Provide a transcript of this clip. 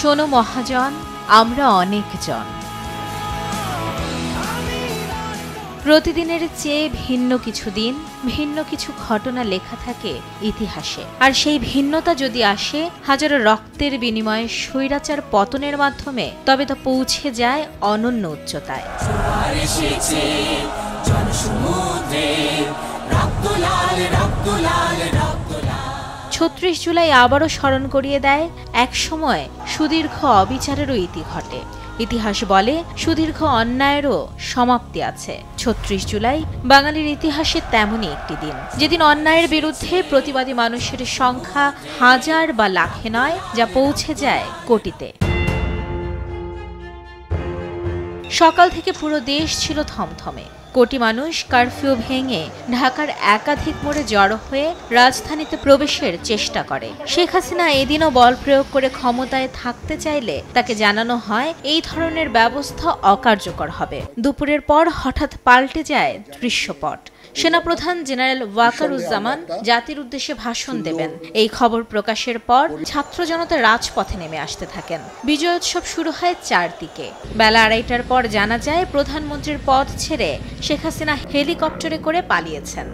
শোনো মহাজন, আমরা অনেকজন। প্রতিদিনের চেয়ে ভিন্ন কিছু দিন, ভিন্ন কিছু ঘটনা লেখা থাকে ইতিহাসে। আর সেই ভিন্নতা যদি আসে হাজারো রক্তের বিনিময়ে স্বৈরাচার পতনের মাধ্যমে, তবে তা পৌঁছে যায় অনন্য উচ্চতায়। ৩৬ জুলাই আবারও স্মরণ করিয়ে দেয় এক সময় সুদীর্ঘ অবিচারেরও ইতি ঘটে। ইতিহাস বলে সুদীর্ঘ অন্যায়েরও সমাপ্তি আছে। ৩৬ জুলাই বাঙালির ইতিহাসে তেমনই একটি দিন, যেদিন অন্যায়ের বিরুদ্ধে প্রতিবাদী মানুষের সংখ্যা হাজার বা লাখে নয়, যা পৌঁছে যায় কোটিতে। সকাল থেকে পুরো দেশ ছিল থমথমে। কোটি মানুষ কারফিউ ভেঙে ঢাকার একাধিক মোড়ে জড়ো হয়ে রাজধানীতে প্রবেশের চেষ্টা করে। শেখ হাসিনা এদিনও বল প্রয়োগ করে ক্ষমতায় থাকতে চাইলে তাকে জানানো হয় এই ধরনের ব্যবস্থা অকার্যকর হবে। দুপুরের পর হঠাৎ পাল্টে যায় দৃশ্যপট। সেনাপ্রধান জেনারেল ওয়াকারুজ্জামান জাতির উদ্দেশ্যে ভাষণ দেবেন। এই খবর প্রকাশের পর ছাত্র জনতা রাজপথে নেমে আসতে থাকেন। বিজয়োৎসব শুরু হয় ৪ দিকে। বেলা ২:৩০টার পর জানা যায় প্রধানমন্ত্রীর পদ ছেড়ে শেখ হাসিনা হেলিকপ্টারে করে পালিয়েছেন।